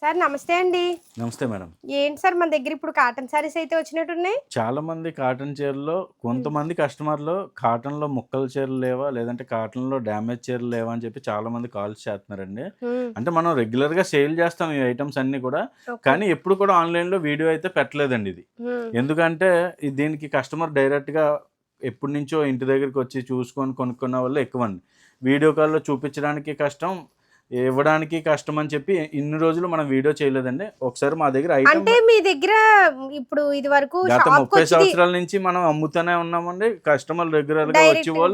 Sir నమస్తే అండి. నమస్తే మేడం. ఏంటి సార్ మన దగ్గర ఇప్పుడు కాటన్ సారీస్ అయితే వచ్చినట్టున్నాయి? చాలా మంది కాటన్ చీరల్లో హ్మ్. కొంతమంది కస్టమర్లు కాటన్‌లో ముక్కల చీరలు లేవా? లేదంటే కాటన్‌లో డ్యామేజ్ చీరలు లేవా? అని చెప్పి చాలామంది కాల్స్ చేస్తున్నారండి. హ్మ్. అంటే మనం రెగ్యులర్‌గా సేల్ చేస్తాం ఈ ఐటెమ్స్ అన్నీ కూడా. ఓకే. కానీ ఎప్పుడు కూడా ఆన్‌లైన్‌లో వీడియో అయితే పెట్టలేదండి ఇది. హ్మ్. ఎందుకంటే దీనికి కస్టమర్ డైరెక్ట్‌గా ఎప్పటినుంచో ఇంటి దగ్గరికొచ్చి చూసుకొని కొనుక్కున్న వాళ్ళే ఎక్కువండి. వీడియో కాల్‌లో చూపించడానికి కష్టం, ఇవ్వడానికి కష్టం అని చెప్పి ఇన్ని రోజులు మనం వీడియో చేయలేదండి. ఒకసారి మా దగ్గర ఐటెమ్ అంటే మీ దగ్గర ఇప్పుడు ఇదివరకు గత 30 షాప్‌కొచ్చి సంవత్సరాల నుంచి మనం అమ్ముతూనే ఉన్నామండి. కస్టమర్లు రెగ్యులర్‌గా డైరెక్ట్‌గా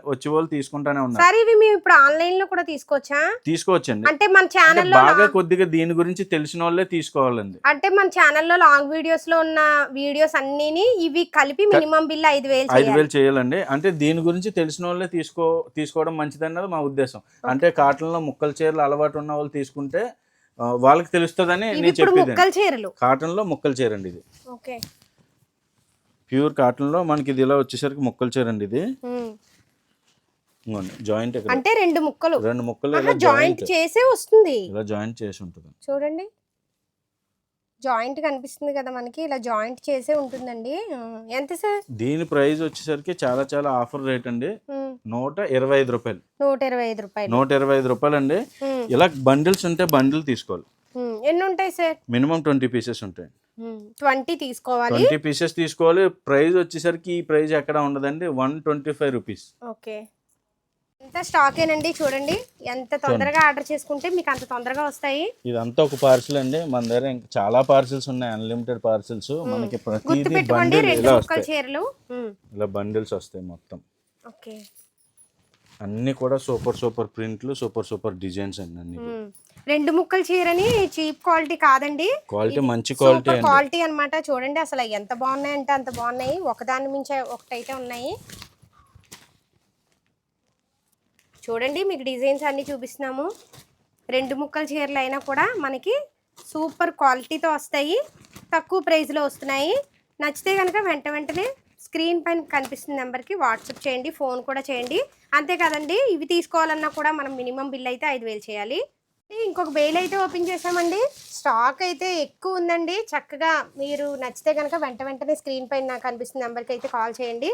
వచ్చేవాళ్ళు తీసుకుంటానే ఉన్నారు. సార్ ఇవి మేము ఇప్పుడు ఆన్‌లైన్‌లో కూడా తీసుకోవచ్చా? తీసుకోవచ్చండి. అంటే మన అంటే ఛానెల్‌లో బాగా కొద్దిగా దీని గురించి తెలిసినోళ్ళే తీసుకోవాలండి. అంటే మన ఛానెల్‌లో లాంగ్ వీడియోస్‌లో ఉన్న వీడియోస్ అన్నీని ఇవి కలిపి క మినిమమ్ బిల్ 5,000 చేయాలి. 5,000 చేయాలండి. అంటే దీని గురించి తెలిసినోళ్ళే తీసుకోవడం మంచిదన్నది మా ఉద్దేశం. ఓకే. అంటే కాటన్‌లో ముక్కల చీరలు అలవాటు ఉన్న వాళ్ళు తీసుకుంటే వాళ్ళకి తెలుస్తదని ఇవి నేను ఇప్పుడు చెప్పేదండి. ముక్కల చీరలు. కాటన్‌లో ముక్కల చీరండి ఇది. ఓకే. ప్యూర్ కాటన్‌లో మనకి ఇది ఇలా వచ్చేసరికి ముక్కల చీరండి ఇది. హ్మ్. ఇదిగోండి జాయింట్ ఇక్కడ అంటే 2 ముక్కలు. 2 ముక్కలు ఆహా! ఇలా జాయింట్ చేసే వస్తుంది. జాయింట్ చేసి ఉంటది. చూడండి. జాయింట్ కనిపిస్తుంది కదా మనకి. ఇలా జాయింట్ చేసే ఉంటుందండి. ఎంత సార్? దీని ప్రైస్ వచ్చేసరికి చాలా చాలా ఆఫర్ రేట్ అండి. హ్మ్. రూ. 125. రూ. 125. రూ. 125 అండి. హ్మ్. ఇలా బండిల్స్ ఉంటే బండిల్ తీసుకోవాలి. ఎన్నుంటాయి సార్? మినిమమ్ 20 పీసెస్ ఉంటాయి. 20 తీసుకోవాలి. 20 పీసెస్ తీసుకోవాలి. ప్రైస్ వచ్చేసరికి ఈ ప్రైస్ ఎక్కడ ఉండదండి. రూ. 125. ఓకే. ఇంత స్టాకేనండి చూడండి. ఎంత తొందరగా ఆర్డర్ చేసుకుంటే మీకు అంత తొందరగా వస్తాయి. ఇదంతా ఒక పార్సెల్ అండి. మన దగ్గర ఇంకా చాలా పార్సెల్స్ ఉన్నాయి. Unlimited parcels. మనకి ప్రతిదీ గుర్తుపెట్టుకోండి బండిల్ 2 ఇలా ముక్కల వస్తాయి. చీరలు. ఇలా బండిల్స్ వస్తాయి మొత్తం. ఓకే. అన్నీ కూడా సూపర్ సూపర్ ప్రింట్లు, సూపర్ సూపర్ డిజైన్స్ అండి అన్నీ కూడా. 2 ముక్కల చీరని చీప్ క్వాలిటీ కాదండి. క్వాలిటీ ఇది మంచి క్వాలిటీ సూపర్ అండి. క్వాలిటీ అన్నమాట. చూడండి అసలు ఎంత బాగున్నాయంటే అంత బాగున్నాయి. ఒకదాని మించి ఒకటైతే ఉన్నాయి. చూడండి మీకు డిజైన్స్ అన్నీ చూపిస్తున్నాము. 2 ముక్కల చీరలు అయినా కూడా మనకి సూపర్ క్వాలిటీతో వస్తాయి. తక్కువ ప్రైస్‌లో వస్తున్నాయి. నచ్చితే గనక వెంటనే స్క్రీన్ పైన కనిపిస్తున్న నెంబర్‌కి వాట్సాప్ చేయండి. ఫోన్ కూడా చేయండి. అంతే కదండీ! ఇవి తీసుకోవాలన్నా కూడా మనం మినిమమ్ బిల్ అయితే 5,000 చేయాలి. ఇంకొక బేల్ అయితే ఓపెన్ చేసామండి. స్టాక్ అయితే ఎక్కువ ఉందండి. చక్కగా మీరు నచ్చితే గనక వెంటనే స్క్రీన్ పైన కనిపిస్తున్న నెంబర్‌కి అయితే కాల్ చేయండి.